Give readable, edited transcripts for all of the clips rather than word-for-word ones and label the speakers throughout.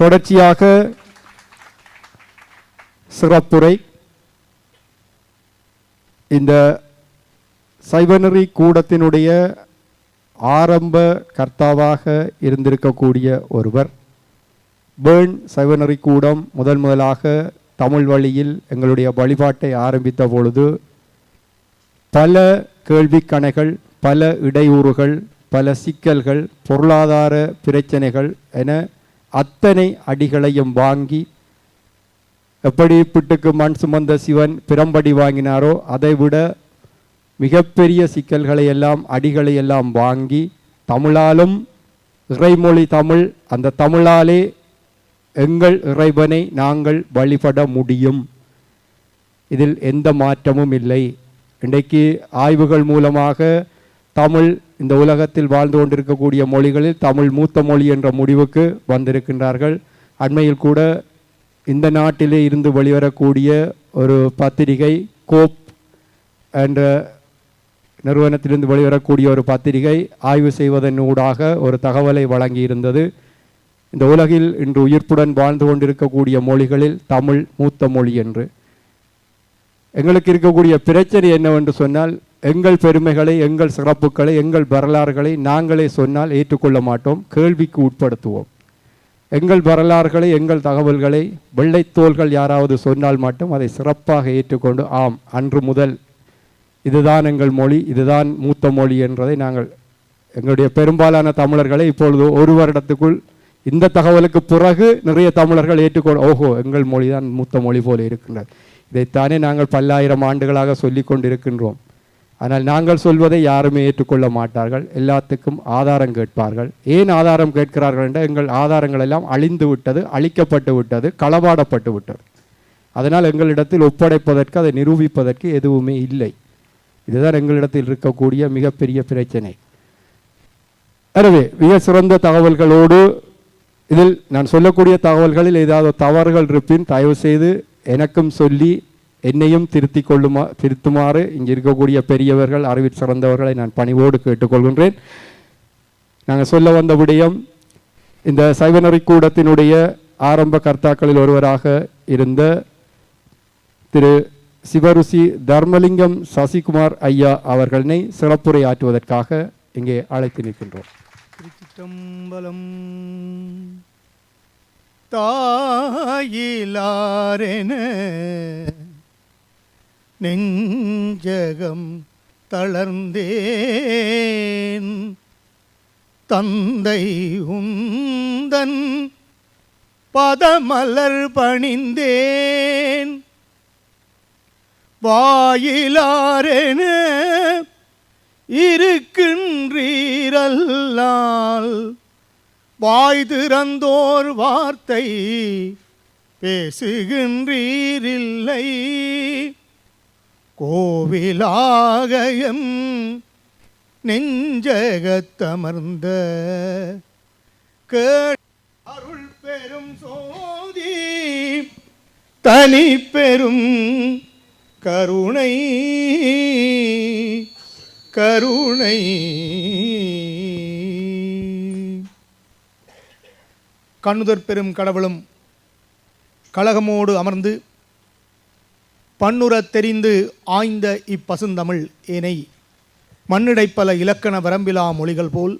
Speaker 1: தொடர்ச்சியாக சிறப்புரை இந்த சைவநெறி கூடத்தினுடைய ஆரம்ப கர்த்தாவாக இருந்திருக்கக்கூடிய ஒருவர். பேர்ன் சைவநெறி கூடம் முதலாக தமிழ் வழியில் எங்களுடைய வழிபாட்டை ஆரம்பித்த பொழுது பல கேள்விக்கணைகள், பல இடையூறுகள், பல சிக்கல்கள், பொருளாதார பிரச்சனைகள் என அத்தனை அடிகளையும் வாங்கி, எப்படி பிட்டுக்கு மண் சுமந்த சிவன் பிரம்படி வாங்கினாரோ அதைவிட மிகப்பெரிய சிக்கல்களை எல்லாம் அடிகளை எல்லாம் வாங்கி, தமிழாலும் இறைமொழி தமிழ், அந்த தமிழாலே எங்கள் இறைவனை நாங்கள் வழிபட முடியும், இதில் எந்த மாற்றமும் இல்லை. இன்றைக்கு ஆய்வுகள் மூலமாக தமிழ் இந்த உலகத்தில் வாழ்ந்து கொண்டிருக்கக்கூடிய மொழிகளில் தமிழ் மூத்த மொழி என்ற முடிவுக்கு வந்திருக்கின்றார்கள். அண்மையில் கூட இந்த நாட்டிலே இருந்து வெளிவரக்கூடிய ஒரு பத்திரிகை, கோப் என்ற நிறுவனத்திலிருந்து வெளிவரக்கூடிய ஒரு பத்திரிகை ஆய்வு செய்வதன் ஊடாக ஒரு தகவலை வழங்கியிருந்தது. இந்த உலகில் இன்று உயிர்ப்புடன் வாழ்ந்து கொண்டிருக்கக்கூடிய மொழிகளில் தமிழ் மூத்த மொழி என்று. எங்களுக்கு இருக்கக்கூடிய பிரச்சனை என்னவென்று சொன்னால், எங்கள் பெருமைகளை, எங்கள் சிறப்புகளை, எங்கள் வரலாறுகளை நாங்களே சொன்னால் ஏற்றுக்கொள்ள மாட்டோம், கேள்விக்கு உட்படுத்துவோம். எங்கள் வரலாறுகளை, எங்கள் தகவல்களை வெள்ளைத்தோள்கள் யாராவது சொன்னால் மட்டும் அதை சிறப்பாக ஏற்றுக்கொண்டு, ஆம் அன்று முதல் இதுதான் எங்கள் மொழி, இதுதான் மூத்த மொழி என்றதை நாங்கள் எங்களுடைய பெரும்பாலான தமிழர்களை இப்பொழுது ஒரு வருடத்துக்குள் இந்த தகவலுக்கு பிறகு நிறைய தமிழர்கள் ஏற்றுக்கொண்டு, ஓஹோ எங்கள் மொழி தான் மூத்த மொழி போல இருக்கின்றது. இதைத்தானே நாங்கள் பல்லாயிரம் ஆண்டுகளாக சொல்லி கொண்டிருக்கின்றோம். ஆனால் நாங்கள் சொல்வதை யாருமே ஏற்றுக்கொள்ள மாட்டார்கள், எல்லாத்துக்கும் ஆதாரம் கேட்பார்கள். ஏன் ஆதாரம் கேட்கிறார்கள் என்றால், எங்கள் ஆதாரங்கள் எல்லாம் அழிந்து விட்டது, அழிக்கப்பட்டு விட்டது, களவாடப்பட்டு விட்டது. அதனால் எங்களிடத்தில் ஒப்படைப்பதற்கு, அதை நிரூபிப்பதற்கு எதுவுமே இல்லை. இதுதான் எங்களிடத்தில் இருக்கக்கூடிய மிகப்பெரிய பிரச்சனை. எனவே மிக சிறந்த தகவல்களோடு, இதில் நான் சொல்லக்கூடிய தகவல்களில் ஏதாவது தவறுகள் இருப்பின் தயவு செய்து எனக்கும் சொல்லி என்னையும் திருத்துமாறு இங்கே இருக்கக்கூடிய பெரியவர்கள், அறிவில் சிறந்தவர்களை நான் பணிவோடு கேட்டுக்கொள்கின்றேன். நாங்கள் சொல்ல வந்த விடயம், இந்த சைவநெறி கூடத்தினுடைய ஆரம்ப கர்த்தாக்களில் ஒருவராக இருந்த திரு சிவருசி தர்மலிங்கம் சசிகுமார் ஐயா அவர்களை சிறப்புரை ஆற்றுவதற்காக இங்கே அழைத்து நிற்கின்றோம்.
Speaker 2: திருச்சிற்றம்பலம். தாயிலாரென நெஞ்சகம் தளர்ந்தேன், தந்தை உந்தன் பதமலர் பணிந்தேன், வாயிலாரென இருக்கின்றீரல்லால் வாய் திறந்தோர் வார்த்தை பேசுகின்றீரில்லை, கோவிலாகயம் நெஞ்சகத்தமர்ந்த அருள் பெரும் சோதி தனி பெரும் கருணை கருணை. கண்ணுதற் பெரும் கடவுளும் கழகமோடு அமர்ந்து பன்னுறத் தெரிந்து ஆய்ந்த இப்பசுந்தமிழ் ஏனை மண்ணிடைப்பல இலக்கண வரம்பிலா மொழிகள் போல்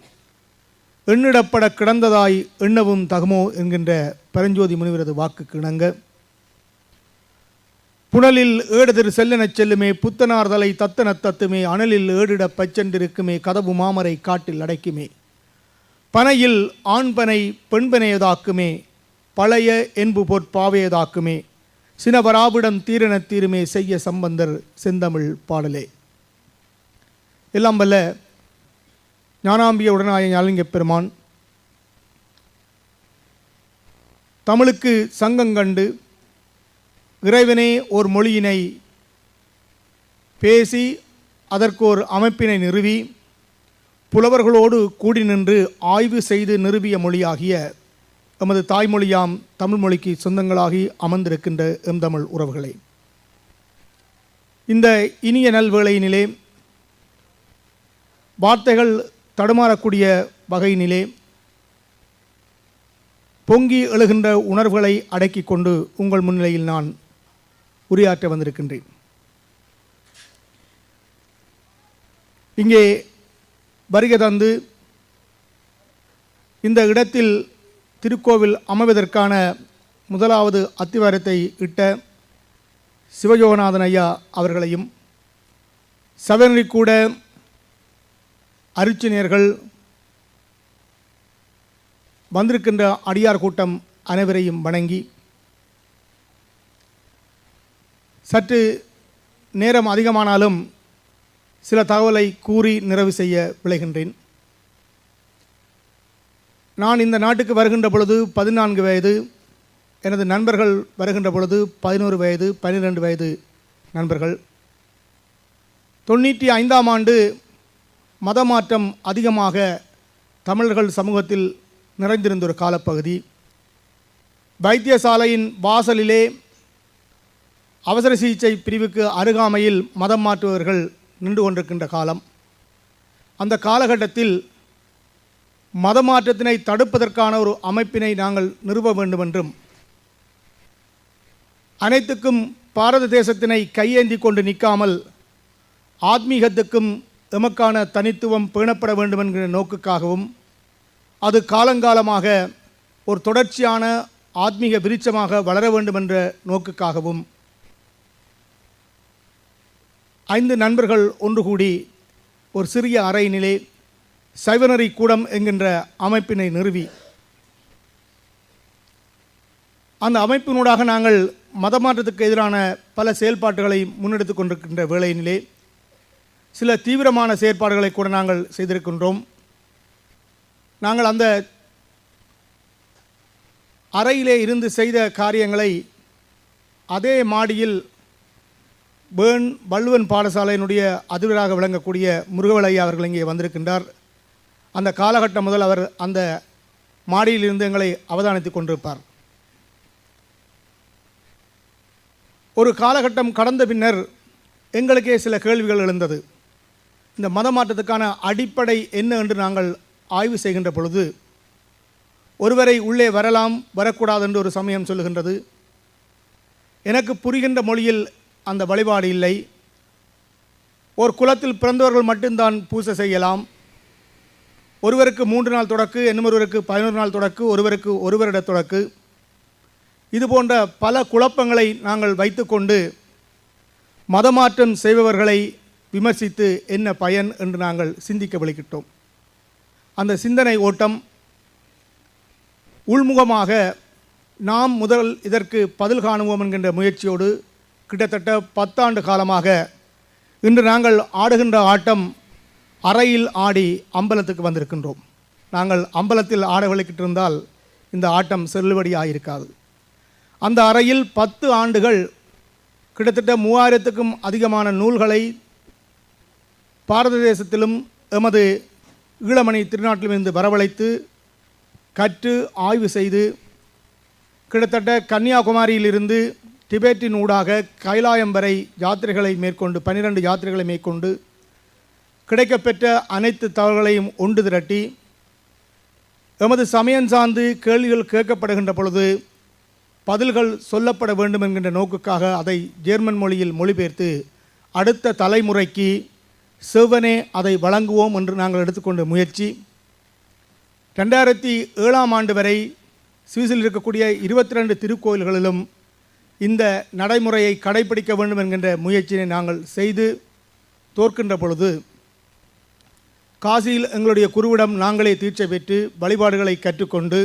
Speaker 2: எண்ணிடப்பட கிடந்ததாய் எண்ணவும் தகுமோ என்கின்ற பரஞ்சோதி முனிவரது வாக்குக்கு இணங்க, புனலில் ஏடுதிர் செல்லெனச் செல்லுமே புத்தனார்தலை தத்தன தத்துமே, அனலில் ஏடிட பச்சென்றிருக்குமே கதவு மாமரை காட்டில் அடைக்குமே, பனையில் ஆண்பனை பெண்பனையதாக்குமே, பழைய என்பு பொற்பாவையதாக்குமே, சினவராவிடம் தீரன தீருமே செய்ய சம்பந்தர் செந்தமிழ் பாடலே. எல்லாம் வல்ல ஞானாம்பிய உடனாய ஞானலிங்கப் பெருமான் தமிழுக்கு சங்கங்கண்டு இறைவனே ஓர் மொழியினை பேசி அதற்கோர் அமைப்பினை நிறுவி புலவர்களோடு கூடி நின்று ஆய்வு செய்து நிறுவிய மொழியாகிய எமது தாய்மொழியாம் தமிழ் மொழிக்கு சொந்தங்களாகி அமர்ந்திருக்கின்ற எம்தமிழ் உறவுகளை, இந்த இனிய நல்வேளையினிலே வார்த்தைகள் தடுமாறக்கூடிய வகையினிலே பொங்கி எழுகின்ற உணர்வுகளை அடக்கிக் கொண்டு உங்கள் முன்னிலையில் நான் உரையாற்ற வந்திருக்கின்றேன். இங்கே வருகை தந்து இந்த இடத்தில் திருக்கோவில் அமைவதற்கான முதலாவது அத்திவாரத்தை இட்ட சிவயோகநாதன் ஐயா அவர்களையும், சபைநெறி கூட அருச்சினியர்கள், வந்திருக்கின்ற அடியார் கூட்டம் அனைவரையும் வணங்கி, சற்று நேரம் அதிகமானாலும் சில தகவலை கூறி நிறைவு செய்ய விளைகின்றேன். நான் இந்த நாட்டுக்கு வருகின்ற பொழுது 14 வயது, எனது நண்பர்கள் வருகின்ற பொழுது 11 வயது 12 வயது நண்பர்கள். 95ஆம் ஆண்டு மதமாற்றம் அதிகமாக தமிழர்கள் சமூகத்தில் நிறைந்திருந்த ஒரு காலப்பகுதி. வைத்தியசாலையின் வாசலிலே அவசர சிகிச்சை பிரிவுக்கு அருகாமையில் மதம் மாற்றுபவர்கள் நின்று கொண்டிருக்கின்ற காலம். அந்த காலகட்டத்தில் மதமாற்றத்தினை தடுப்பதற்கான ஒரு அமைப்பினை நாங்கள் நிறுவ வேண்டும் என்றும், அனைத்துக்கும் பாரத தேசத்தினை கையேந்தி கொண்டு நிற்காமல் ஆத்மீகத்துக்கும் எமக்கான தனித்துவம் பேணப்பட வேண்டும் என்கிற நோக்குக்காகவும், அது காலங்காலமாக ஒரு தொடர்ச்சியான ஆத்மீக விருட்சமாக வளர வேண்டும் என்ற நோக்குக்காகவும் 5 நண்பர்கள் ஒன்று கூடி ஒரு சிறிய அறையினிலே சைவநெறி கூடம் என்கின்ற அமைப்பினை நிறுவி, அந்த அமைப்பினூடாக நாங்கள் மதமாற்றத்துக்கு எதிரான பல செயல்பாடுகளை முன்னெடுத்து கொண்டிருக்கின்ற வேளையினிலே சில தீவிரமான செயற்பாடுகளை கூட நாங்கள் செய்திருக்கின்றோம். நாங்கள் அந்த அறையிலே இருந்து செய்த காரியங்களை அதே மாடியில் வள்ளுவன் பாடசாலையினுடைய அதிபராக விளங்கக்கூடிய முருகவலையா அவர்கள் இங்கே வந்திருக்கின்றார். அந்த காலகட்டம் முதல் அவர் அந்த மாடியிலிருந்து எங்களை அவதானித்துக் கொண்டிருப்பார். ஒரு காலகட்டம் கடந்த பின்னர் எங்களுக்கே சில கேள்விகள் எழுந்தது. இந்த மதமாற்றத்துக்கான அடிப்படை என்ன என்று நாங்கள் ஆய்வு செய்கின்ற பொழுது, ஒருவரை உள்ளே வரலாம் வரக்கூடாது என்று ஒரு சமயம் சொல்லுகின்றது. எனக்கு புரிகின்ற மொழியில் அந்த வழிபாடு இல்லை. ஒரு குலத்தில் பிறந்தவர்கள் மட்டும்தான் பூசை செய்யலாம். ஒருவருக்கு 3 நாள் தொடக்கு, இன்னொருவருக்கு 11 நாள் தொடக்கு, ஒருவருக்கு 1 வருட தொடக்கு. இது போன்ற பல குழப்பங்களை நாங்கள் வைத்துக்கொண்டு மதமாற்றம் செய்பவர்களை விமர்சித்து என்ன பயன் என்று நாங்கள் சிந்திக்க விளைக்கிட்டோம். அந்த சிந்தனை ஓட்டம் உள்முகமாக நாம் முதல் இதற்கு பதில் காணுவோம் என்கின்ற முயற்சியோடு கிட்டத்தட்ட 10 ஆண்டு காலமாக இன்று நாங்கள் ஆடுகின்ற ஆட்டம் அறையில் ஆடி அம்பலத்துக்கு வந்திருக்கின்றோம். நாங்கள் அம்பலத்தில் ஆட விளைக்கிட்டிருந்தால் இந்த ஆட்டம் செல்லுபடியாயிருக்காது. அந்த அறையில் 10 ஆண்டுகள் கிட்டத்தட்ட 3000க்கும் அதிகமான நூல்களை பாரத தேசத்திலும் எமது ஈழமணி திருநாட்டிலும் இருந்து வரவழைத்து கற்று ஆய்வு செய்து, கிட்டத்தட்ட கன்னியாகுமரியிலிருந்து டிபேட்டின் ஊடாக கைலாயம் வரை யாத்திரைகளை மேற்கொண்டு 12 யாத்திரைகளை மேற்கொண்டு கிடைக்கப்பெற்ற அனைத்து தகவல்களையும் ஒன்று திரட்டி எமது சமயம் சார்ந்து கேள்விகள் கேட்கப்படுகின்ற பொழுது பதில்கள் சொல்லப்பட வேண்டும் என்கின்ற நோக்குக்காக அதை ஜெர்மன் மொழியில் மொழிபெயர்த்து அடுத்த தலைமுறைக்கு செவ்வனே அதை வழங்குவோம் என்று நாங்கள் எடுத்துக்கொண்ட முயற்சி. 2007ஆம் ஆண்டு வரை சுவிஸில் இருக்கக்கூடிய 22 திருக்கோயில்களிலும் இந்த நடைமுறையை கடைபிடிக்க வேண்டும் என்கின்ற முயற்சியை நாங்கள் செய்து தோற்கின்ற பொழுது, காசியில் எங்களுடைய குருவிடம் நாங்களே தீட்சை பெற்று வழிபாடுகளை கற்றுக்கொண்டு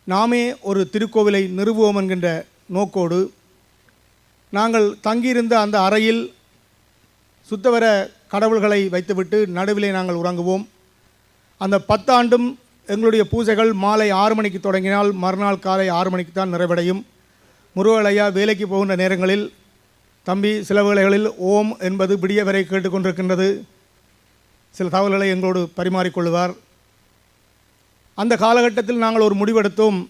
Speaker 2: நாமே ஒரு திருக்கோவிலை நிறுவுவோம் என்கின்ற நோக்கோடு நாங்கள் தங்கியிருந்த அந்த அறையில் சுத்தவர கடவுள்களை வைத்துவிட்டு நடுவிலே நாங்கள் உறங்குவோம். அந்த 10 ஆண்டும் எங்களுடைய பூஜைகள் மாலை 6 மணிக்கு தொடங்கினால் மறுநாள் காலை 6 மணிக்கு தான் நிறைவடையும். முருகலையா வேலைக்கு போகின்ற நேரங்களில், தம்பி சில வேளைகளில் ஓம் என்பது விடிய வரை கேட்டுக்கொண்டிருக்கின்றது, சில தகவல்களை எங்களோடு பரிமாறிக்கொள்வார். அந்த காலகட்டத்தில் நாங்கள் ஒரு முடிவெடுத்தோம்.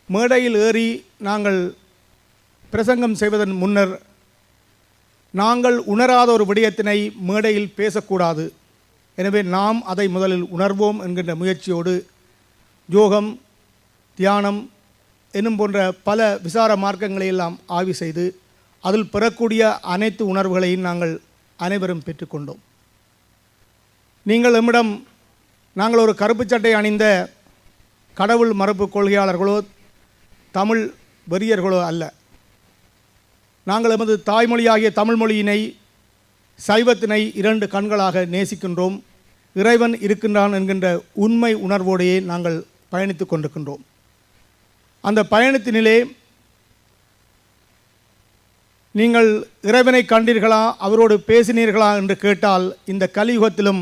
Speaker 2: மேடையில் ஏறி நாங்கள் பிரசங்கம் செய்வதன் முன்னர் நாங்கள் உணராத ஒரு விடயத்தினை மேடையில் பேசக்கூடாது. எனவே நாம் அதை முதலில் உணர்வோம் என்கின்ற முயற்சியோடு யோகம், தியானம் என்னும் போன்ற பல விசார மார்க்கங்களை எல்லாம் ஆய்வு செய்து அதில் பெறக்கூடிய அனைத்து உணர்வுகளையும் நாங்கள் அனைவரும் பெற்றுக்கொண்டோம். நீங்கள் நம்மிடம் நாங்கள் ஒரு கருப்பு சட்டை அணிந்த கடவுள் மரபு கொள்கையாளர்களோ தமிழ் வெறியர்களோ அல்ல. நாங்கள் எமது தாய்மொழியாகிய தமிழ் மொழியினை, சைவத்தினை 2 கண்களாக நேசிக்கின்றோம். இறைவன் இருக்கின்றான் என்கின்ற உண்மை உணர்வோடையே நாங்கள் பயணித்து கொண்டிருக்கின்றோம். அந்த பயணத்தினிலே நீங்கள் இறைவனை கண்டீர்களா, அவரோடு பேசினீர்களா என்று கேட்டால், இந்த கலியுகத்திலும்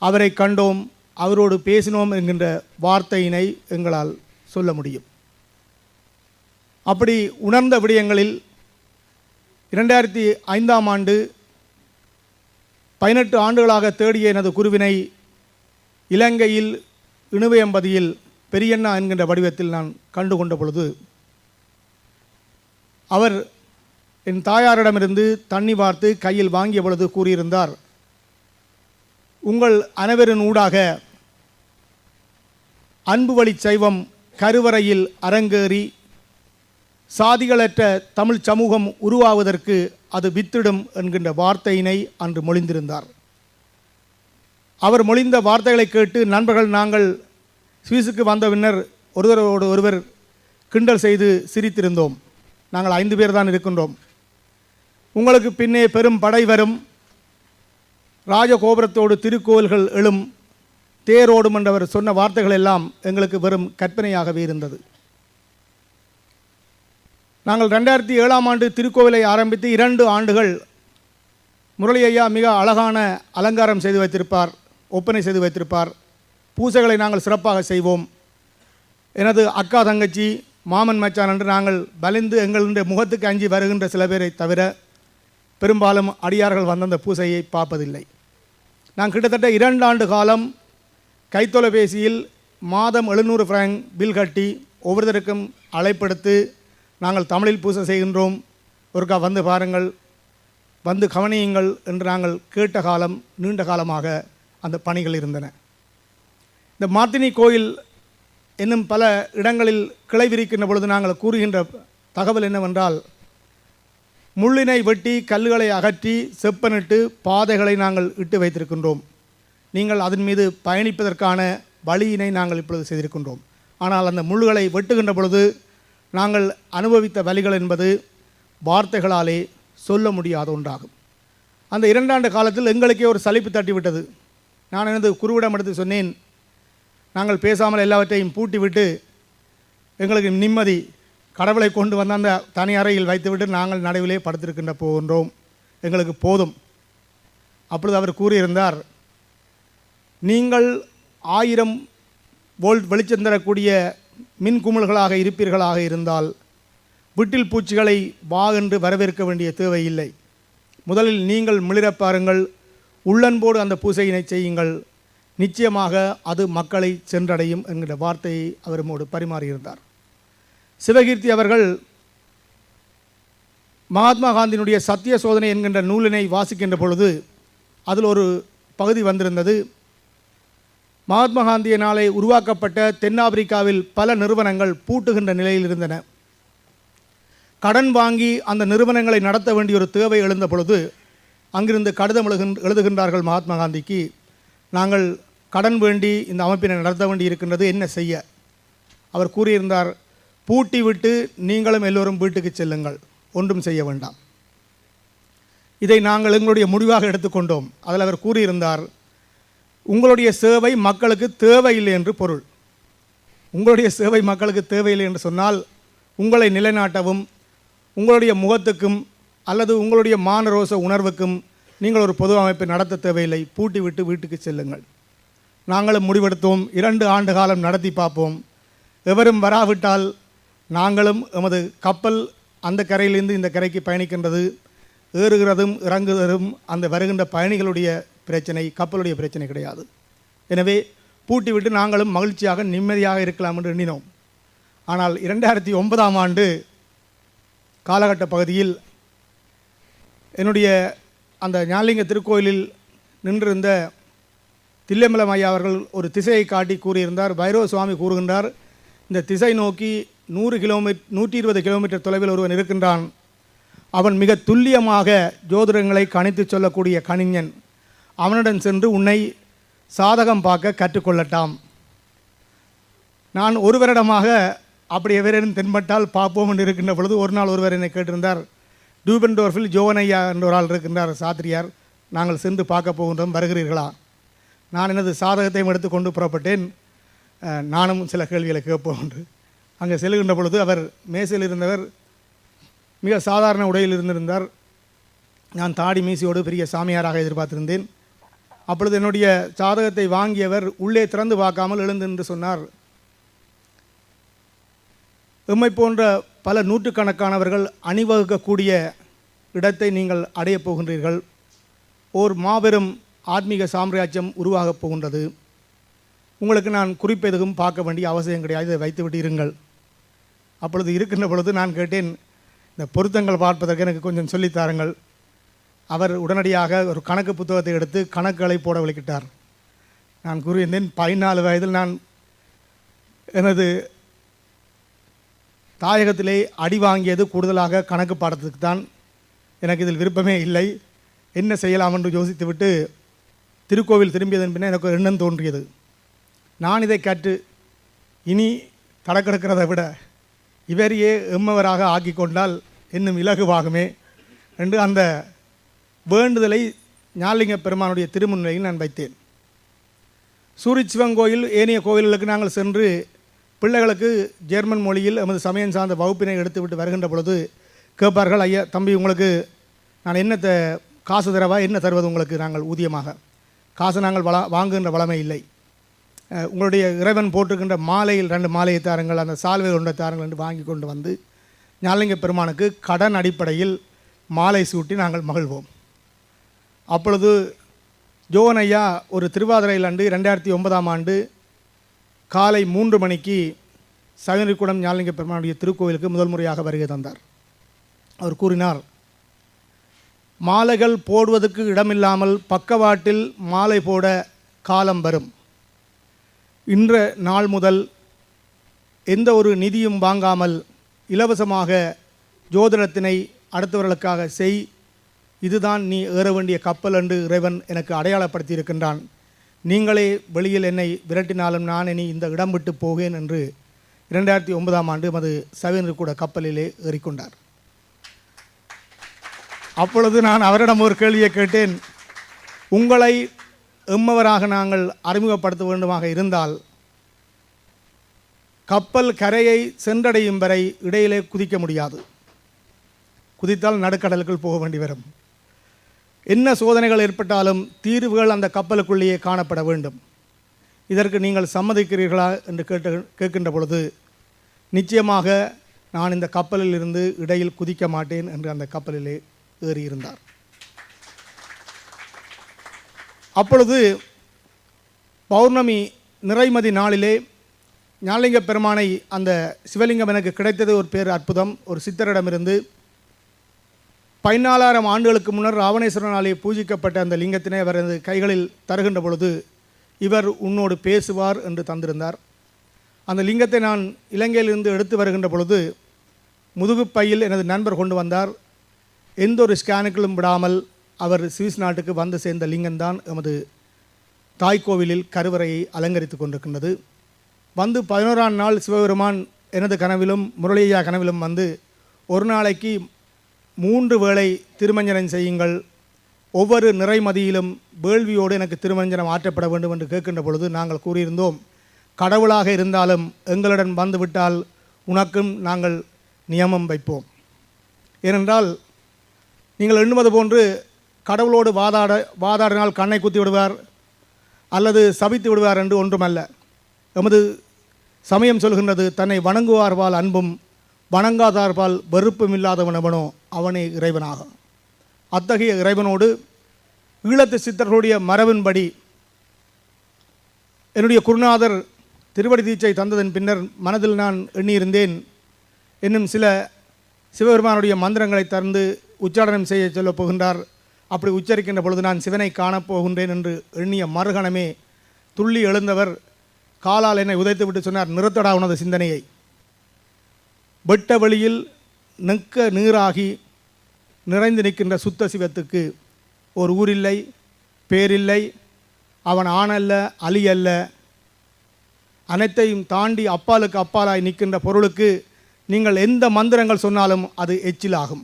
Speaker 2: அவரை கண்டோம், அவரோடு பேசினோம் என்கின்ற வார்த்தையினை எங்களால் சொல்ல முடியும். அப்படி உணர்ந்த விடயங்களில் 2005ஆம் ஆண்டு 18 ஆண்டுகளாக தேடிய எனது குருவினை இலங்கையில் இணுவையம்பதியில் பெரியண்ணா என்கின்ற வடிவத்தில் நான் கண்டுகொண்ட பொழுது, அவர் என் தாயாரிடமிருந்து தண்ணி வார்த்து கையில் வாங்கிய பொழுது கூறியிருந்தார், உங்கள் அனைவரின் ஊடாக அன்பு வழி சைவம் கருவறையில் அரங்கேறி சாதிகளற்ற தமிழ் சமூகம் உருவாவதற்கு அது வித்திடும் என்கின்ற வார்த்தையினை அன்று மொழிந்திருந்தார். அவர் மொழிந்த வார்த்தைகளை கேட்டு நண்பர்கள் நாங்கள் சுவிஸுக்கு வந்த பின்னர் ஒருவரோடு ஒருவர் கிண்டல் செய்து சிரித்திருந்தோம். நாங்கள் 5 பேர் தான் இருக்கின்றோம். உங்களுக்கு பின்னே பெரும் படை வரும், ராஜகோபுரத்தோடு திருக்கோவில்கள் எழும், தேரோடும் என்றவர் சொன்ன வார்த்தைகள் எல்லாம் எங்களுக்கு வெறும் கற்பனையாகவே இருந்தது. நாங்கள் 2007ஆம் ஆண்டு திருக்கோவிலை ஆரம்பித்து 2 ஆண்டுகள் முரளி ஐயா மிக அழகான அலங்காரம் செய்து வைத்திருப்பார், ஒப்பனை செய்து வைத்திருப்பார். பூசைகளை நாங்கள் சிறப்பாக செய்வோம். எனது அக்கா, தங்கச்சி, மாமன், மச்சான் என்று நாங்கள் வலிந்து எங்களுடைய முகத்துக்கு அஞ்சி வருகின்ற சில பேரை தவிர பெரும்பாலும் அடியார்கள் வந்த அந்த பூசையை பார்ப்பதில்லை. நான் கிட்டத்தட்ட 2 ஆண்டு காலம் கைத்தொலைபேசியில் மாதம் 700 ஃப்ராங்க் பில் கட்டி ஒவ்வொருத்தருக்கும் அழைப்படுத்து நாங்கள் தமிழில் பூசை செய்கின்றோம், ஒருக்கா வந்து பாருங்கள், வந்து கவனியுங்கள் என்று நாங்கள் கேட்ட காலம் நீண்ட காலமாக அந்த பணிகள் இருந்தன. இந்த மாத்தினி கோயில் என்னும் பல இடங்களில் கிளை விரிக்கின்ற பொழுது நாங்கள் கூறுகின்ற தகவல் என்னவென்றால், முள்ளினை வெட்டி கல்லுகளை அகற்றி செப்பனிட்டு பாதைகளை நாங்கள் இட்டு வைத்திருக்கின்றோம். நீங்கள் அதன் மீது பயணிப்பதற்கான வழியினை நாங்கள் இப்பொழுது செய்திருக்கின்றோம். ஆனால் அந்த முள்ளுகளை வெட்டுகின்ற பொழுது நாங்கள் அனுபவித்த வலிகள் என்பது வார்த்தைகளாலே சொல்ல முடியாத ஒன்றாகும். அந்த 2 ஆண்டு காலத்தில் எங்களுக்கே ஒரு சலிப்பு தட்டிவிட்டது. நான் எனது குருவிடம் எடுத்து சொன்னேன், நாங்கள் பேசாமல் எல்லாவற்றையும் பூட்டி விட்டு எங்களுக்கு நிம்மதி, கடவுளை கொண்டு வந்து அந்த தனி அறையில் வைத்துவிட்டு நாங்கள் நடுவிலே படுத்திருக்கின்ற போகின்றோம், எங்களுக்கு போதும். அப்பொழுது அவர் கூறியிருந்தார், நீங்கள் 1000 வோல்ட் வெளிச்சம் தரக்கூடிய மின் குமிழ்களாக இருப்பீர்களாக இருந்தால் வீட்டில் பூச்சிகளை வா என்று வரவேற்க வேண்டிய தேவையில்லை. முதலில் நீங்கள் மிளிரப் பாருங்கள், உள்ளன்போடு அந்த பூசையினை செய்யுங்கள், நிச்சயமாக அது மக்களை சென்றடையும் என்கிற வார்த்தையை அவரோடு பரிமாறியிருந்தார். சிவகீர்த்தி அவர்கள் மகாத்மா காந்தியினுடைய சத்திய சோதனை என்கின்ற நூலினை வாசிக்கின்ற பொழுது அதில் ஒரு பகுதி வந்திருந்தது. மகாத்மா காந்தியினாலே உருவாக்கப்பட்ட தென்னாப்பிரிக்காவில் பல நிறுவனங்கள் பூட்டுகின்ற நிலையில் இருந்தன. கடன் வாங்கி அந்த நிறுவனங்களை நடத்த வேண்டிய ஒரு தேவை எழுந்த பொழுது அங்கிருந்து கடிதம் எழுதுகின்றார்கள் மகாத்மா காந்திக்கு, நாங்கள் கடன் வேண்டி இந்த அமைப்பினை நடத்த வேண்டி இருக்கின்றது, என்ன செய்ய? அவர் கூறியிருந்தார், பூட்டி விட்டு நீங்களும் எல்லோரும் வீட்டுக்கு செல்லுங்கள், ஒன்றும் செய்ய வேண்டாம். இதை நாங்கள் எங்களுடைய முடிவாக எடுத்துக்கொண்டோம். அதில் அவர் கூறியிருந்தார், உங்களுடைய சேவை மக்களுக்கு தேவையில்லை என்று பொருள். உங்களுடைய சேவை மக்களுக்கு தேவையில்லை என்று சொன்னால் உங்களை நிலைநாட்டவும் உங்களுடைய முகத்துக்கும் அல்லது உங்களுடைய மானரோச உணர்வுக்கும் நீங்கள் ஒரு பொது அமைப்பை நடத்த தேவையில்லை, பூட்டி விட்டு வீட்டுக்கு செல்லுங்கள். நாங்களும் முடிவெடுத்தோம், 2 ஆண்டு காலம் நடத்தி பார்ப்போம், எவரும் வராவிட்டால் நாங்களும் எமது கப்பல் அந்த கரையிலிருந்து இந்த கரைக்கு பயணிக்கின்றது, ஏறுகிறதும் இறங்குவதும் அந்த வருகின்ற பயணிகளுடைய பிரச்சனை, கப்பலுடைய பிரச்சனை கிடையாது. எனவே பூட்டி விட்டு நாங்களும் மகிழ்ச்சியாக நிம்மதியாக இருக்கலாம் என்று எண்ணினோம். ஆனால் 2009ஆம் ஆண்டு காலகட்ட பகுதியில் என்னுடைய அந்த ஞானலிங்க திருக்கோயிலில் நின்றிருந்த தில்லைமலம் ஐயா அவர்கள் ஒரு திசையை காட்டி கூறியிருந்தார். பைரவ சுவாமி கூறுகின்றார், இந்த திசை நோக்கி 120 கிலோமீட்டர் தொலைவில் ஒருவன் இருக்கின்றான். அவன் மிக துல்லியமாக ஜோதிடங்களை கணித்து சொல்லக்கூடிய கணிஞன். அவனிடம் சென்று உன்னை சாதகம் பார்க்க கற்றுக்கொள்ளட்டாம். நான் ஒரு வருடமாக அப்படி எவரேனும் தென்பட்டால் பார்ப்போம் என்று இருக்கின்ற பொழுது ஒரு நாள் ஒருவர் என்னை கேட்டிருந்தார், டியூபென்டோர்ஃபில் ஜோவனையா என்ற ஒரு ஆள் இருக்கின்றார் சாத்திரியார், நாங்கள் சென்று பார்க்க போகின்றோம், வருகிறீர்களா? நான் எனது சாதகத்தையும் எடுத்துக்கொண்டு புறப்பட்டேன். நானும் சில கேள்விகளை கேட்போம் என்று. அங்கே செல்கின்ற பொழுது அவர் மேசையில் இருந்தவர் மிக சாதாரண உடையில் இருந்திருந்தார். நான் தாடி மீசியோடு பெரிய சாமியாராக எதிர்பார்த்திருந்தேன். அப்பொழுது என்னுடைய சாதகத்தை வாங்கியவர் உள்ளே திறந்து பார்க்காமல் எழுந்து என்று சொன்னார், எம்மை போன்ற பல நூற்றுக்கணக்கானவர்கள் அணிவகுக்கக்கூடிய இடத்தை நீங்கள் அடையப் போகின்றீர்கள். ஓர் மாபெரும் ஆத்மீக சாம்ராஜ்யம் உருவாகப் போகின்றது. உங்களுக்கு நான் குறிப்பெதுவும் பார்க்க வேண்டிய அவசியம் கிடையாது, இதை வைத்துவிட்டு இருங்கள். அப்பொழுது இருக்கின்ற பொழுது நான் கேட்டேன், இந்த பொருத்தங்கள் பார்ப்பதற்கு எனக்கு கொஞ்சம் சொல்லித்தாருங்கள். அவர் உடனடியாக ஒரு கணக்கு புத்தகத்தை எடுத்து கணக்குகளை போட விளக்கிட்டார். நான் கூறியிருந்தேன், 14 வயதில் நான் எனது தாயகத்திலே அடி வாங்கியது கூடுதலாக கணக்கு பாடத்துக்கு தான். எனக்கு இதில் விருப்பமே இல்லை, என்ன செய்யலாம் என்று யோசித்துவிட்டு திருக்கோவில் திரும்பியதன் பின்னர் எனக்கு ஒரு எண்ணம் தோன்றியது. நான் இதை கற்று இனி தடக்கெடுக்கிறதை விட இவரையே எம்மவராக ஆக்கி கொண்டால் இன்னும் இலகுவாகுமே என்று அந்த வேண்டுதலை ஞானலிங்க பெருமானுடைய திருமுன்னிலையில் நான் வைத்தேன். சூரிய சிவங்கோயில் ஏனைய கோயில்களுக்கு நாங்கள் சென்று பிள்ளைகளுக்கு ஜெர்மன் மொழியில் எமது சமயம் சார்ந்த வகுப்பினை எடுத்துவிட்டு வருகின்ற பொழுது கேட்பார்கள், ஐயா தம்பி உங்களுக்கு நான் என்ன காசு தரவா, என்ன தருவது உங்களுக்கு நாங்கள் ஊதியமாக? காசு நாங்கள் வாங்குகின்ற வளமை இல்லை. உங்களுடைய இறைவன் போட்டிருக்கின்ற மாலையில் 2 மாலையை தாருங்கள், அந்த சால்வையில் 1 தாருங்கள் என்று வாங்கி கொண்டு வந்து ஞானலிங்க பெருமானுக்கு கடன் அடிப்படையில் மாலை சூட்டி நாங்கள் மகிழ்வோம். அப்பொழுது ஜோன் ஐயா ஒரு திருவாதிரையில் ஆண்டு 2009ஆம் ஆண்டு காலை 3 மணிக்கு சகனரிக்குடம் ஞானலிங்க பெருமானுடைய திருக்கோவிலுக்கு முதல் முறையாக வருகை தந்தார். அவர் கூறினார், மாலைகள் போடுவதற்கு இடமில்லாமல் பக்கவாட்டில் மாலை போட காலம் வரும். இன்ற நாள் முதல் எந்த ஒரு நிதியும் வாங்காமல் இலவசமாக ஜோதிடத்தினை அடுத்தவர்களுக்காக செய், இதுதான் நீ ஏற வேண்டிய கப்பல் என்று இறைவன் எனக்கு அடையாளப்படுத்தி இருக்கின்றான். நீங்களே வெளியில் என்னை விரட்டினாலும் நான் இனி இந்த இடம் விட்டு போகேன் என்று 2009ஆம் ஆண்டு மது சவேந்திர கப்பலிலே ஏறிக்கொண்டார். அப்பொழுது நான் அவரிடம் ஒரு கேள்வியை கேட்டேன், உங்களை எம்மவராக நாங்கள் அறிமுகப்படுத்த வேண்டுமாக இருந்தால் கப்பல் கரையை சென்றடையும் வரை இடையிலே குதிக்க முடியாது, குதித்தால் நடுக்கடலுக்குள் போக வேண்டி வரும். என்ன சோதனைகள் ஏற்பட்டாலும் தீர்வுகள் அந்த கப்பலுக்குள்ளேயே காணப்பட வேண்டும். இதற்கு நீங்கள் சம்மதிக்கிறீர்களா என்று கேட்கின்ற பொழுது நிச்சயமாக நான் இந்த கப்பலில் இருந்து இடையில் குதிக்க மாட்டேன் என்று அந்த கப்பலிலே ஏறியிருந்தார். அப்பொழுது பௌர்ணமி நிறைமதி நாளிலே ஞானலிங்க பெருமானை அந்த சிவலிங்கம் எனக்கு கிடைத்தது ஒரு பேர் அற்புதம். ஒரு சித்தரிடமிருந்து 14,000 ஆண்டுகளுக்கு முன்னர் ராவணேஸ்வரனாலே பூஜிக்கப்பட்ட அந்த லிங்கத்தினை அவரது கைகளில் தருகின்ற பொழுது இவர் உன்னோடு பேசுவார் என்று தந்திருந்தார். அந்த லிங்கத்தை நான் இலங்கையிலிருந்து எடுத்து வருகின்ற பொழுது முதுகுப்பையில் எனது நண்பர் கொண்டு வந்தார். எந்த ஒரு ஸ்கேனுக்களும் விடாமல் அவர் சுவிஸ் நாட்டுக்கு வந்து சேர்ந்த லிங்கம்தான் எமது தாய்க்கோவிலில் கருவறையை அலங்கரித்து கொண்டிருக்கின்றது. வந்து 11ஆம் நாள் சிவபெருமான் எனது கனவிலும் முரளியா கனவிலும் வந்து ஒரு நாளைக்கு 3 வேளை திருமஞ்சனம் செய்யுங்கள், ஒவ்வொரு நிறைமதியிலும் வேள்வியோடு எனக்கு திருமஞ்சனம் ஆற்றப்பட வேண்டும் என்று கேட்கின்ற பொழுது நாங்கள் கூறியிருந்தோம், கடவுளாக இருந்தாலும் எங்களுடன் வந்துவிட்டால் உனக்கும் நாங்கள் நியமம் வைப்போம். ஏனென்றால் நீங்கள் எண்ணுவது போன்று கடவுளோடு வாதாடினால் கண்ணை குத்தி விடுவார் அல்லது சபித்து விடுவார் என்று ஒன்றுமல்ல. எமது சமயம் சொல்கின்றது, தன்னை வணங்குவார்பால் அன்பும் வணங்காதார்பால் வெறுப்பும் இல்லாதவன் எவனோ அவனே இறைவனாக. அத்தகைய இறைவனோடு ஈழத்து சித்தர்களுடைய மரபின்படி என்னுடைய குருநாதர் திருவடி தீட்சை தந்ததன் பின்னர் மனதில் நான் எண்ணியிருந்தேன், இன்னும் சில சிவபெருமானுடைய மந்திரங்களை தந்து உச்சாடனம் செய்ய சொல்லப் போகின்றார். அப்படி உச்சரிக்கின்ற பொழுது நான் சிவனை காணப்போகின்றேன் என்று எண்ணிய மறுகணமே துள்ளி எழுந்தவர் காலால் என்னை உதைத்து விட்டு சொன்னார், நிறுத்தடா உனது சிந்தனையை. வெட்ட வெளியில் நிற்க நீராகி நிறைந்து நிற்கின்ற சுத்த சிவத்துக்கு ஒரு ஊரில்லை, பேரில்லை, அவன் ஆணல்ல அலி அல்ல. அனைத்தையும் தாண்டி அப்பாலுக்கு அப்பாலாய் நிற்கின்ற பொருளுக்கு நீங்கள் எந்த மந்திரங்கள் சொன்னாலும் அது எச்சிலாகும்.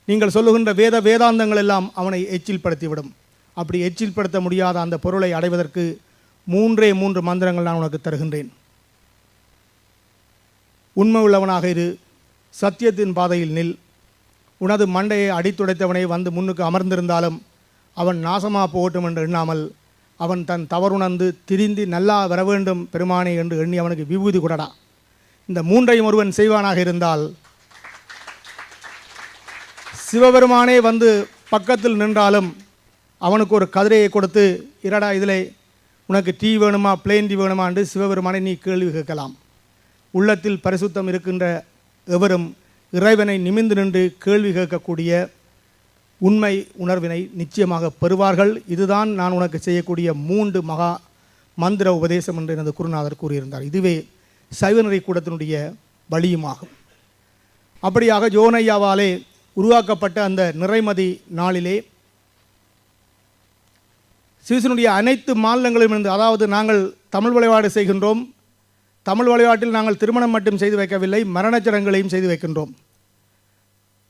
Speaker 2: நீங்கள் சொல்லுகின்ற வேதாந்தங்கள் எல்லாம் அவனை எச்சில்படுத்திவிடும். அப்படி எச்சில்படுத்த முடியாத அந்த பொருளை அடைவதற்கு 3 மந்திரங்கள் நான் உனக்கு தருகின்றேன். உண்மை உள்ளவனாக இரு, சத்தியத்தின் பாதையில் நில். உனது மண்டையை அடித்துடைத்தவனை வந்து முன்னுக்கு அமர்ந்திருந்தாலும் அவன் நாசமாக போகட்டும் என்று எண்ணாமல் அவன் தன் தவறுணர்ந்து திரிந்தி நல்லா வர வேண்டும் பெருமானே என்று எண்ணி அவனுக்கு விபூதி கொடடா. இந்த 3ஐயும் ஒருவன் செய்வானாக இருந்தால் சிவபெருமானே வந்து பக்கத்தில் நின்றாலும் அவனுக்கு ஒரு கதிரையை கொடுத்து, இரடா இதில் உனக்கு டீ வேணுமா பிளேன் டீ வேணுமா என்று சிவபெருமானை நீ கேள்வி கேட்கலாம். உள்ளத்தில் பரிசுத்தம் இருக்கின்ற எவரும் இறைவனை நிமிர்ந்து நின்று கேள்வி கேட்கக்கூடிய உண்மை உணர்வினை நிச்சயமாக பெறுவார்கள். இதுதான் நான் உனக்கு செய்யக்கூடிய 3 மகா மந்திர உபதேசம் என்று எனது குருநாதர் கூறியிருந்தார். இதுவே சைவநெறி கூடத்தினுடைய வழியுமாகும். அப்படியாக ஜோனையாவாலே உருவாக்கப்பட்ட அந்த நிறைமதி நாளிலே சிவசனுடைய அனைத்து மாநிலங்களிலும் இருந்து, அதாவது நாங்கள் தமிழ் வழிபாடு செய்கின்றோம். தமிழ் வழிபாட்டில் நாங்கள் திருமணம் மட்டும் செய்து வைக்கவில்லை, மரணச்சடங்குகளையும் செய்து வைக்கின்றோம்.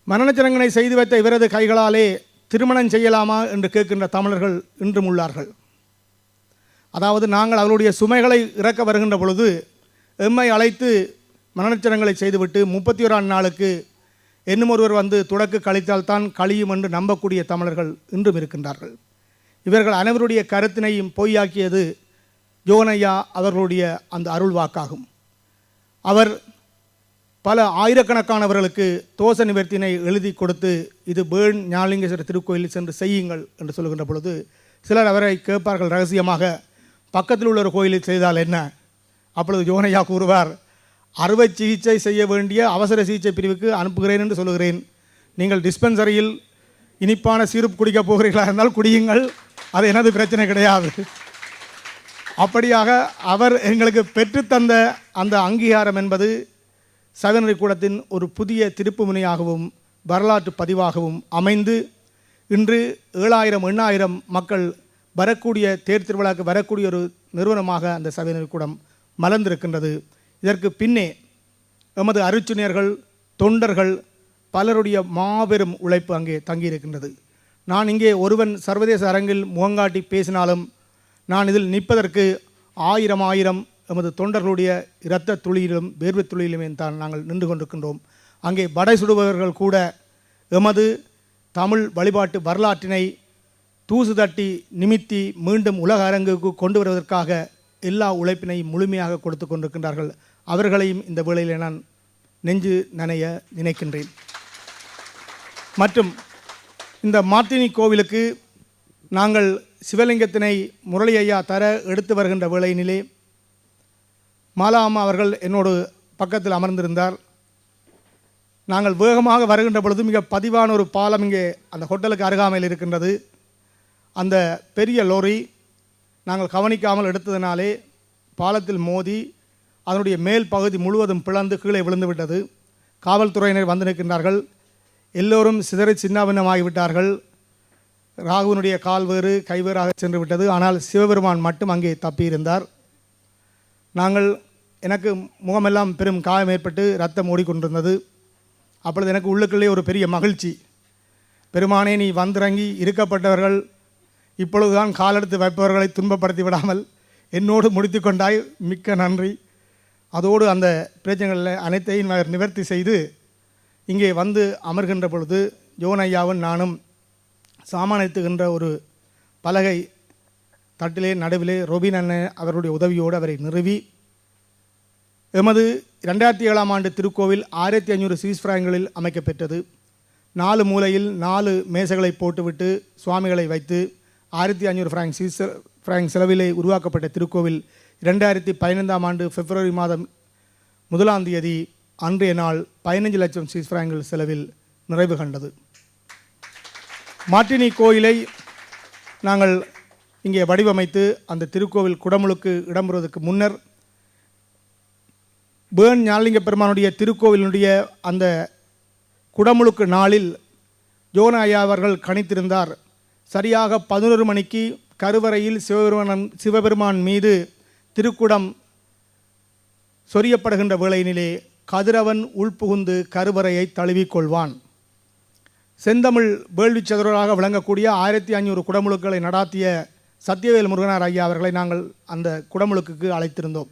Speaker 2: மரணச்சடங்கினை செய்து வைத்த இவரது கைகளாலே திருமணம் செய்யலாமா என்று கேட்கின்ற தமிழர்கள் இன்றும் உள்ளார்கள். அதாவது நாங்கள் அவருடைய சுமைகளை இறக்க வருகின்ற பொழுது எம்மை அழைத்து மரணச்சடங்குகளை செய்துவிட்டு 31ஆம் நாளுக்கு இன்னும் ஒருவர் வந்து துடக்கு கழித்தால் தான் கழியும் என்று நம்பக்கூடிய தமிழர்கள் இன்றும் இருக்கின்றார்கள். இவர்கள் அனைவருடைய கருத்தினையும் பொய்யாக்கியது ஜோனையா அவர்களுடைய அந்த அருள் வாக்காகும். அவர் பல ஆயிரக்கணக்கானவர்களுக்கு தோஷ நிவர்த்தினை எழுதி கொடுத்து, இது பேர்ன் ஞானலிங்கேஸ்வரர் திருக்கோயிலில் சென்று செய்யுங்கள் என்று சொல்கின்ற பொழுது சிலர் அவரை கேட்பார்கள் ரகசியமாக, பக்கத்தில் உள்ள ஒரு கோயிலில் செய்தால் என்ன? அப்பொழுது ஜோனையா கூறுவார், அறுவை சிகிச்சை செய்ய வேண்டிய அவசர சிகிச்சை பிரிவுக்கு அனுப்புகிறேன் என்று சொல்லுகிறேன். நீங்கள் டிஸ்பென்சரியில் இனிப்பான சீருப் குடிக்கப் போகிறீர்களா இருந்தால் குடியுங்கள், அது எனது பிரச்சனை கிடையாது. அப்படியாக அவர் எங்களுக்கு பெற்றுத்தந்த அந்த அங்கீகாரம் என்பது சைவநெறி கூடத்தின் ஒரு புதிய திருப்பு முனையாகவும் வரலாற்று பதிவாகவும் அமைந்து இன்று 7000 8000 மக்கள் வரக்கூடிய தேர் திருவிழாவுக்கு வரக்கூடிய ஒரு நிறுவனமாக அந்த சைவநெறி கூடம் மலர்ந்திருக்கின்றது. இதற்கு பின்னே எமது அருச்சுனியர்கள் தொண்டர்கள் பலருடைய மாபெரும் உழைப்பு அங்கே தங்கியிருக்கின்றது. நான் இங்கே ஒருவன் சர்வதேச அரங்கில் முகங்காட்டி பேசினாலும் நான் இதில் நிற்பதற்கு 1000 எமது தொண்டர்களுடைய இரத்த துளியிலும் வேர்வை துளியிலுமே தான் நாங்கள் நின்று கொண்டிருக்கின்றோம். அங்கே படை சுடுபவர்கள் கூட எமது தமிழ் வழிபாட்டு வரலாற்றினை தூசு தட்டி நிமித்தி மீண்டும் உலக அரங்குக்கு கொண்டு வருவதற்காக எல்லா உழைப்பினையும் முழுமையாக கொடுத்து கொண்டிருக்கின்றார்கள். அவர்களையும் இந்த வேளையில் நான் நெஞ்சு நனைய நினைக்கின்றேன். மற்றும் இந்த மார்த்தினி கோவிலுக்கு நாங்கள் சிவலிங்கத்தினை முரளி ஐயா தர எடுத்து வருகின்ற வேளையினிலே மாலா அம்மா அவர்கள் என்னோடு பக்கத்தில் அமர்ந்திருந்தார். நாங்கள் வேகமாக வருகின்ற பொழுது மிக பதிவான ஒரு பாலம் இங்கே அந்த ஹோட்டலுக்கு அருகாமையில் இருக்கின்றது. அந்த பெரிய லோரி நாங்கள் கவனிக்காமல் எடுத்ததினாலே பாலத்தில் மோதி அதனுடைய மேல் பகுதி முழுவதும் பிளந்து கீழே விழுந்து விட்டது. காவல்துறையினர் வந்து நிற்கின்றார்கள். எல்லோரும் சிதறி சின்னாபின்னமாகிவிட்டார்கள். ராகுவனுடைய கால் வேறு கை வேறாக சென்று விட்டது. ஆனால் சிவபெருமான் மட்டும் அங்கே தப்பியிருந்தார். எனக்கு முகமெல்லாம் பெரும் காயம் ஏற்பட்டு ரத்தம் ஓடிக்கொண்டிருந்தது. அப்பொழுது எனக்கு உள்ளுக்குள்ளே ஒரு பெரிய மகிழ்ச்சி. பெருமானே, நீ வந்திறங்கி இருக்கப்பட்டவர்கள் இப்பொழுதுதான் காலெடுத்து வைப்பவர்களை துன்பப்படுத்தி விடாமல் என்னோடு முடித்து கொண்டாய், மிக்க நன்றி. அதோடு அந்த பிரச்சனைகளில் அனைத்தையும் நிவர்த்தி செய்து இங்கே வந்து அமர்கின்ற பொழுது ஜோனையாவும் நானும் சாமானித்துகின்ற ஒரு பலகை தட்டிலே நடுவிலே ரொபின் அண்ணன் அவருடைய உதவியோடு அவரை நிறுவி எமது 2007ஆம் ஆண்டு திருக்கோவில் 1500 சுவிஸ் பிராங்களில் அமைக்கப்பெற்றது. 4 மூலையில் 4 மேசைகளை போட்டுவிட்டு சுவாமிகளை வைத்து 1500 சுவிஸ் பிராங்க் செலவிலே உருவாக்கப்பட்ட திருக்கோவில் 2015ஆம் ஆண்டு பிப்ரவரி மாதம் 1ஆம் தேதி அன்றைய நாள் 15 லட்சம் சுவிஸ் பிராங்கள் செலவில் நிறைவு கண்டது. மார்ட்டினி கோயிலை நாங்கள் இங்கே வடிவமைத்து அந்த திருக்கோவில் குடமுழுக்கு இடம்பெறுவதற்கு முன்னர் பேர்ன் ஞானலிங்க பெருமானுடைய திருக்கோவிலினுடைய அந்த குடமுழுக்கு நாளில் ஜோனா ஐயா அவர்கள் கணித்திருந்தார். சரியாக 11 மணிக்கு கருவறையில் சிவபெருமான் மீது திருக்குடம் சொரியப்படுகின்ற வேளையினிலே கதிரவன் உள்புகுந்து கருவறையை தழுவிக்கொள்வான். செந்தமிழ் வேள்வி சதுரராக விளங்கக்கூடிய 1500 குடமுழுக்களை நடாத்திய சத்தியவேல் முருகனார் ஐயா அவர்களை நாங்கள் அந்த குடமுழுக்குக்கு அழைத்திருந்தோம்.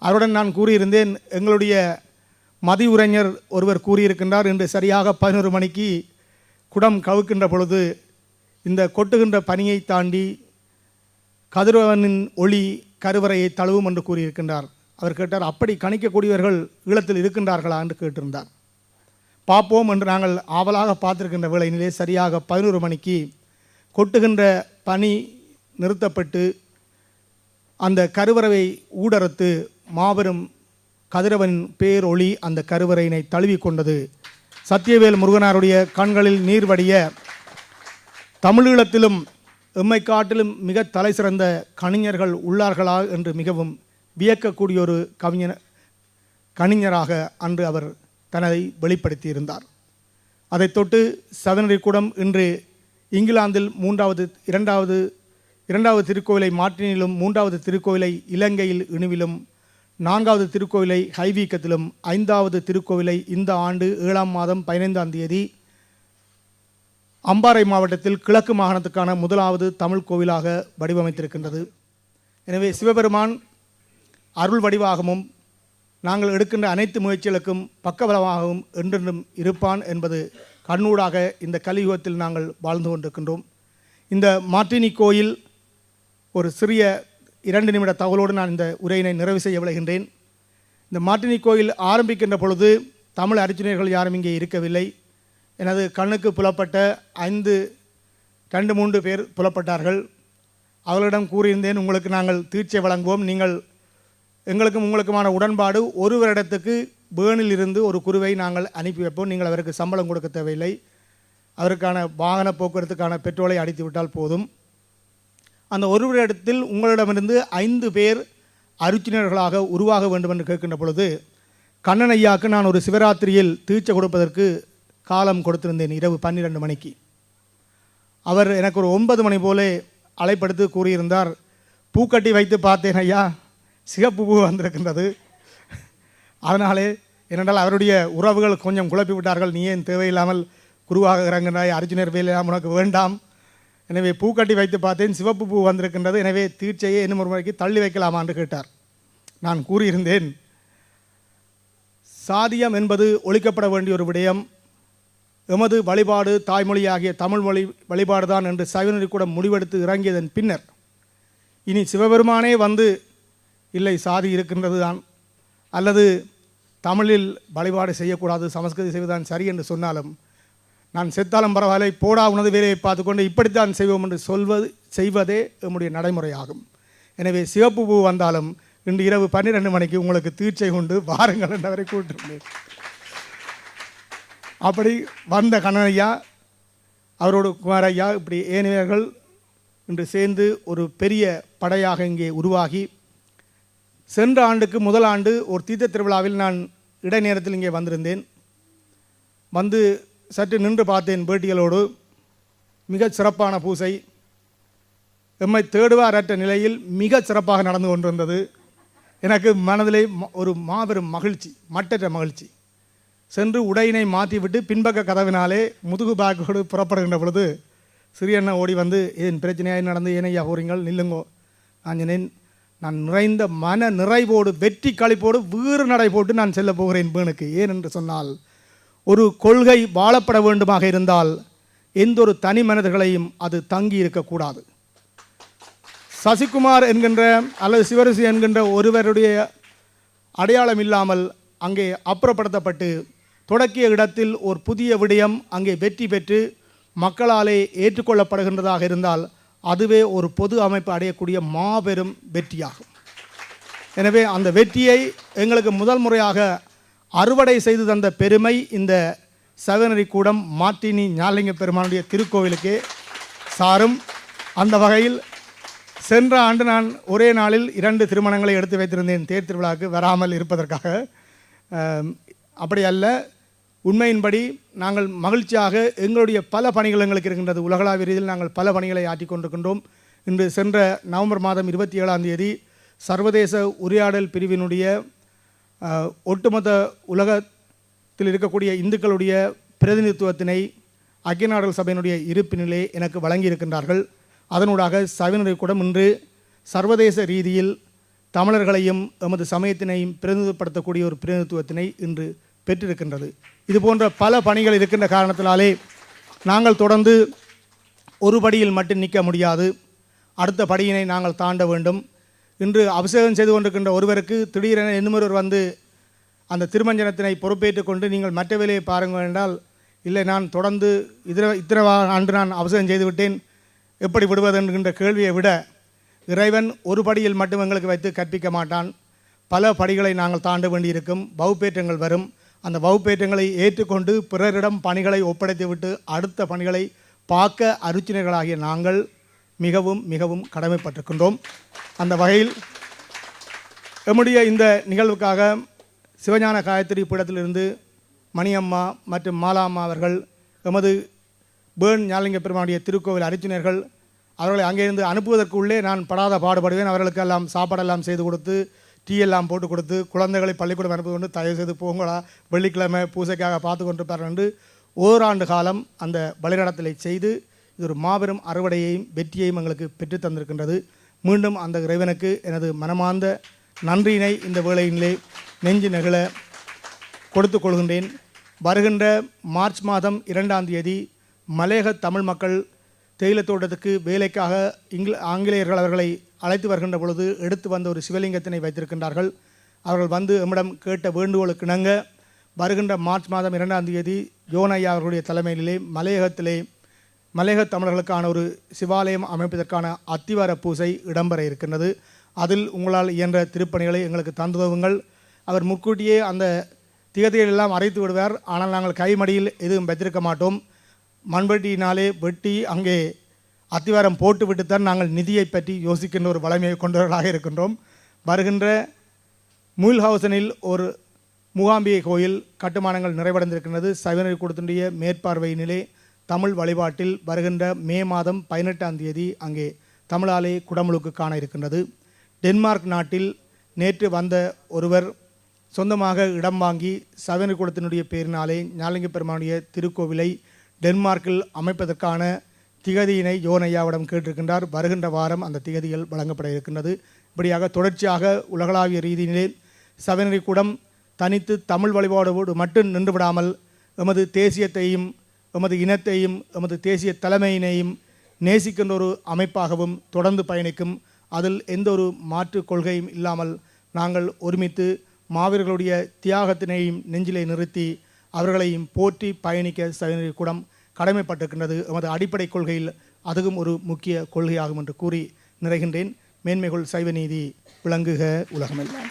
Speaker 2: அவருடன் நான் கூறியிருந்தேன், எங்களுடைய மதியுரைஞர் ஒருவர் கூறியிருக்கின்றார், இன்று சரியாக 11 மணிக்கு குடம் கவுக்கின்ற பொழுது இந்த கொட்டுகின்ற பனியை தாண்டி கதிரவனின் ஒளி கருவறையை தழுவும் என்று கூறியிருக்கின்றார். அவர் கேட்டார், அப்படி கணிக்கக்கூடியவர்கள் ஈழத்தில் இருக்கின்றார்களா என்று கேட்டிருந்தார். பார்ப்போம் என்று நாங்கள் ஆவலாக பார்த்திருக்கின்ற வேளையிலே சரியாக 11 மணிக்கு கொட்டுகின்ற பனி நிறுத்தப்பட்டு அந்த கருவறையை ஊடறுத்து மாபெரும் கதிரவன் பேரொளி அந்த கருவறையினை தழுவி கொண்டது. சத்தியவேல் முருகனாருடைய கண்களில் நீர் வடிய தமிழீழத்திலும் எம்மை காட்டிலும் மிக தலை சிறந்த கணிஞர்கள் உள்ளார்களா என்று மிகவும் வியக்கக்கூடிய ஒரு கணிஞராக அன்று அவர் தன்னை வெளிப்படுத்தியிருந்தார். அதைத் தொட்டு சவனரி கூடம் இன்று இங்கிலாந்தில் இரண்டாவது திருக்கோவிலை மார்ட்டினிலும், 3வது திருக்கோவிலை இலங்கையில் இணுவிலும், 4வது திருக்கோவிலை ஹைவீக்கத்திலும், 5வது திருக்கோவிலை இந்த ஆண்டு 7ஆம் மாதம் 15ஆம் தேதி அம்பாறை மாவட்டத்தில் கிழக்கு மாகாணத்துக்கான 1வது தமிழ் கோவிலாக வடிவமைத்திருக்கின்றது. எனவே சிவபெருமான் அருள் வடிவாகவும் நாங்கள் எடுக்கின்ற அனைத்து முயற்சிகளுக்கும் பக்கபலமாகவும் என்றென்றும் இருப்பான் என்பது கண்ணூடாக இந்த கலியுகத்தில் நாங்கள் வாழ்ந்து கொண்டிருக்கின்றோம். இந்த மார்ட்டினி கோயில் ஒரு சிறிய 2 நிமிட தகவலோடு நான் இந்த உரையினை நிறைவு செய்ய விளைகின்றேன். இந்த மார்ட்டினி கோயில் ஆரம்பிக்கின்ற பொழுது தமிழ் அர்ச்சனையர்கள் யாரும் இங்கே இருக்கவில்லை. எனது கண்ணுக்கு புலப்பட்ட 2-3 பேர் புலப்பட்டார்கள். அவர்களிடம் கூறியிருந்தேன், உங்களுக்கு நாங்கள் தீட்சை வழங்குவோம், நீங்கள் எங்களுக்கும் உங்களுக்குமான உடன்பாடு, ஒரு வருடத்துக்கு பேர்னில் இருந்து ஒரு குருவை நாங்கள் அனுப்பி வைப்போம், நீங்கள் அவருக்கு சம்பளம் கொடுக்க தேவையில்லை, அவருக்கான வாகன போக்குவரத்துக்கான பெட்ரோலை அடித்து விட்டால் போதும். அந்த ஒரு வருடத்தில் உங்களிடமிருந்து 5 பேர் அருச்சினர்களாக உருவாக வேண்டும் என்று கேட்கின்ற பொழுது கண்ணன் ஐயாவுக்கு நான் ஒரு சிவராத்திரியில் தீட்சை கொடுப்பதற்கு காலம் கொடுத்திருந்தேன், இரவு 12 மணிக்கு. அவர் எனக்கு ஒரு 9 மணி போலே அழைப்படுத்து கூறியிருந்தார், பூக்கட்டி வைத்து பார்த்தேன் ஐயா, சிகப்பு பூ வந்திருக்கின்றது. அதனாலே ஏனென்றால் அவருடைய உறவுகள் கொஞ்சம் குழப்பி விட்டார்கள், நீ ஏன் தேவையில்லாமல் குருவாக இறங்கினாய், அர்ஜுனர் வேலையெல்லாம் உனக்கு வேண்டாம், எனவே பூக்கட்டி வைத்து பார்த்தேன், சிவப்பு பூ வந்திருக்கின்றது, எனவே தீட்சையை இன்னும் ஒரு முறைக்கு தள்ளி வைக்கலாமா என்று கேட்டார். நான் கூறியிருந்தேன், சாதியம் என்பது ஒழிக்கப்பட வேண்டிய ஒரு விடயம், எமது வழிபாடு தாய்மொழியாகிய தமிழ் மொழி வழிபாடு தான் என்று சைவநெறி கூட முடிவெடுத்து இறங்கியதன் பின்னர் இனி சிவபெருமானே வந்து இல்லை சாதி இருக்கின்றது தான், அல்லது தமிழில் வழிபாடு செய்யக்கூடாது, சமஸ்கிருதி செய்வதுதான் சரி என்று சொன்னாலும் நான் செத்தாலும் பரவாயில்லை, போடா உனது வேலையை பார்த்துக்கொண்டு இப்படித்தான் செய்வோம் என்று செய்வதே நம்முடைய நடைமுறையாகும். எனவே சிவப்பு பூ வந்தாலும் இன்று இரவு 12 மணிக்கு உங்களுக்கு தீட்சை உண்டு, வாருங்கள் என்றவரை கூட்டிருந்தேன். அப்படி வந்த கண்ணனையா, அவரோடு குமாரையா, இப்படி ஏனையர்கள் இன்று சேர்ந்து ஒரு பெரிய படையாக இங்கே உருவாகி, சென்ற ஆண்டுக்கு முதல் ஆண்டு ஒரு தீர்த்த திருவிழாவில் நான் இடைநேரத்தில் இங்கே வந்திருந்தேன். வந்து சற்று நின்று பார்த்தேன் பேட்டிகளோடு. மிக சிறப்பான பூசை, எம்மை தேடுவாரற்ற நிலையில் மிக சிறப்பாக நடந்து கொண்டிருந்தது. எனக்கு மனதிலே ஒரு மாபெரும் மகிழ்ச்சி, மட்டற்ற மகிழ்ச்சி. சென்று உடையினை மாற்றிவிட்டு பின்பக்க கதவினாலே முதுகு பேக்கோடு புறப்படுகின்ற பொழுது சிறியண்ணா ஓடி வந்து, ஏன் பிரச்சனையாக நடந்து ஏனையா போறீங்கள், நில்லுங்கோ. நான் நிறைந்த மன நிறைவோடு வெற்றி களிப்போடு வீறு நடை போட்டு நான் செல்ல போகிறேன் பேணுக்கு. ஏன் என்று சொன்னால், ஒரு கொள்கை வாழப்பட வேண்டுமாக இருந்தால் எந்த ஒரு தனி மனிதர்களையும் அது தங்கி இருக்கக்கூடாது. சசிகுமார் என்கின்ற அல்லது சிவரிசி என்கின்ற ஒருவருடைய அடையாளம் இல்லாமல் அங்கே அப்புறப்படுத்தப்பட்டு தொடக்கிய இடத்தில் ஒரு புதிய விடயம் அங்கே வெற்றி பெற்று மக்களாலே ஏற்றுக்கொள்ளப்படுகின்றதாக இருந்தால் அதுவே ஒரு பொது அமைப்பு அடையக்கூடிய மாபெரும் வெற்றியாகும். எனவே அந்த வெற்றியை எங்களுக்கு முதல் முறையாக அறுவடை செய்து தந்த பெருமை இந்த சவனரி கூடம் மார்ட்டினி ஞானலிங்க பெருமானுடைய திருக்கோவிலுக்கே சாரும். அந்த வகையில் சென்ற ஆண்டு நான் ஒரே நாளில் 2 திருமணங்களை எடுத்து வைத்திருந்தேன் தேர் திருவிழாவுக்கு வராமல் இருப்பதற்காக. அப்படி அல்ல, உண்மையின்படி நாங்கள் மகிழ்ச்சியாக எங்களுடைய பல பணிகள் எங்களுக்கு இருக்கின்றது. உலகளாவிய ரீதியில் நாங்கள் பல பணிகளை ஆற்றிக் கொண்டிருக்கின்றோம். இன்று சென்ற நவம்பர் மாதம் 27ஆம் தேதி சர்வதேச உரையாடல் பிரிவினுடைய ஒட்டுமொத்த உலகத்தில் இருக்கக்கூடிய இந்துக்களுடைய பிரதிநிதித்துவத்தினை ஐக்கிய நாடுகள் சபையினுடைய இருப்பினிலே எனக்கு வழங்கியிருக்கின்றார்கள். அதனூடாக சைவநெறி கூடம் இன்று சர்வதேச ரீதியில் தமிழர்களையும் எமது சமயத்தினையும் பிரதிநிதிப்படுத்தக்கூடிய ஒரு பிரதிநிதித்துவத்தினை இன்று பெற்றிருக்கின்றது. இது போன்ற பல பணிகள் இருக்கின்ற காரணத்தினாலே நாங்கள் தொடர்ந்து ஒரு படியில் மட்டும் நிற்க முடியாது, அடுத்த படியினை நாங்கள் தாண்ட வேண்டும். இன்று அபிஷேகம் செய்து கொண்டிருக்கின்ற ஒருவருக்கு திடீரென இன்னொருவர் வந்து அந்த திருமஞ்சனத்தினை பொறுப்பேற்றுக் கொண்டு நீங்கள் மற்ற வேலையை பாருங்கள் என்றால், இல்லை நான் தொடர்ந்து இத்தனை ஆண்டு நான் அபிஷேகம் செய்துவிட்டேன், எப்படி விடுவது என்கின்ற கேள்வியை விட இறைவன் ஒரு படியில் மட்டும் எங்களுக்கு வைத்து கற்பிக்க மாட்டான். பல படிகளை நாங்கள் தாண்ட வேண்டியிருக்கும். வகுப்பேற்றங்கள் வரும். அந்த வகுப்பேற்றங்களை ஏற்றுக்கொண்டு பிறரிடம் பணிகளை ஒப்படைத்துவிட்டு அடுத்த பணிகளை பார்க்க அருச்சினர்களாகிய நாங்கள் மிகவும் மிகவும் கடமைப்பட்டிருக்கின்றோம். அந்த வகையில் எம்முடைய இந்த நிகழ்வுக்காக சிவஞான காயத்ரி பீடத்திலிருந்து மணியம்மா மற்றும் மாலாம்மா அவர்கள், எமது பேர்ன் ஞானலிங்க பெருமானுடைய திருக்கோவில் அருச்சினர்கள், அவர்களை அங்கேருந்து அனுப்புவதற்கு உள்ளே நான் படாத பாடுபடுவேன். அவர்களுக்கெல்லாம் சாப்பாடெல்லாம் செய்து கொடுத்து, டீ எல்லாம் போட்டு கொடுத்து, குழந்தைகளை பள்ளிக்கூடம் அனுப்பி கொண்டு தயவு செய்து போங்களா, வெள்ளிக்கிழமை பூசைக்காக பார்த்து கொண்டிருப்பார்கள் என்று ஓராண்டு காலம் அந்த வழிநடத்தலை செய்து இது ஒரு மாபெரும் அறுவடையையும் வெற்றியையும் எங்களுக்கு பெற்று தந்திருக்கின்றது. மீண்டும் அந்த இறைவனுக்கு எனது மனமார்ந்த நன்றியினை இந்த வேளையிலே நெஞ்சு நெகிழ கொடுத்து கொள்கின்றேன். வருகின்ற மார்ச் மாதம் 2ஆம் தேதி மலையக தமிழ் மக்கள் தேயிலைத் தோட்டத்துக்கு வேலைக்காக ஆங்கிலேயர்கள் அவர்களை அழைத்து வருகின்ற பொழுது எடுத்து வந்த ஒரு சிவலிங்கத்தினை வைத்திருக்கின்றார்கள். அவர்கள் வந்து எம்மிடம் கேட்ட வேண்டுகோளுக்கு இணங்க வருகின்ற மார்ச் மாதம் 2ஆம் தேதி யோனையா அவர்களுடைய தலைமையிலே மலையக தமிழர்களுக்கான ஒரு சிவாலயம் அமைப்பதற்கான அத்திவார பூசை இடம்பெற இருக்கின்றது. அதில் உங்களால் இயன்ற திருப்பணிகளை எங்களுக்கு தந்துதவுங்கள். அவர் முன்கூட்டியே அந்த திகதிகள் எல்லாம் அரைத்து விடுவார். ஆனால் நாங்கள் கைமடியில் எதுவும் வைத்திருக்க மாட்டோம். மண்வெட்டியினாலே வெட்டி அங்கே அத்திவாரம் போட்டு விட்டுத்தான் நாங்கள் நிதியை பற்றி யோசிக்கின்ற ஒரு வளமையை கொண்டவர்களாக இருக்கின்றோம். வருகின்ற மூல்ஹவுசனில் ஒரு மூகாம்பிகை கோயில் கட்டுமானங்கள் நிறைவடைந்திருக்கின்றது. சைவநெறி கூடத்தினுடைய மேற்பார்வையினிலே தமிழ் வழிபாட்டில் வருகின்ற மே மாதம் 18ஆம் தேதி அங்கே தமிழாலே குடமுழுக்கு காண இருக்கின்றது. டென்மார்க் நாட்டில் நேற்று வந்த ஒருவர் சொந்தமாக இடம் வாங்கி சைவநெறி கூடத்தினுடைய பேரினாலே ஞானலிங்க பெருமானுடைய திருக்கோவிலை டென்மார்க்கில் அமைப்பதற்கான திகதியினை யோனையாவிடம் கேட்டிருக்கின்றார். வருகின்ற வாரம் அந்த திகதிகள் வழங்கப்பட இருக்கின்றது. இப்படியாக தொடர்ச்சியாக உலகளாவிய ரீதியிலே சைவநெறி கூடம் தனித்து தமிழ் வழிபாடோடு மட்டும் நின்று விடாமல் எமது தேசியத்தையும் எமது இனத்தையும் எமது தேசிய தலைமையினையும் நேசிக்கின்ற ஒரு அமைப்பாகவும் தொடர்ந்து பயணிக்கும். அதில் எந்த ஒரு மாற்று கொள்கையும் இல்லாமல் நாங்கள் ஒருமித்து மாவீரர்களுடைய தியாகத்தினையும் நெஞ்சிலே நிறுத்தி அவர்களையும் போற்றி பயணிக்க சைவநெறி கூடம் கடமைப்பட்டிருக்கின்றது. எமது அடிப்படை கொள்கையில் அதுவும் ஒரு முக்கிய கொள்கையாகும் என்று கூறி நிறைகின்றேன். மேன்மைகள் சைவநீதி விளங்குக உலகமெல்லாம்.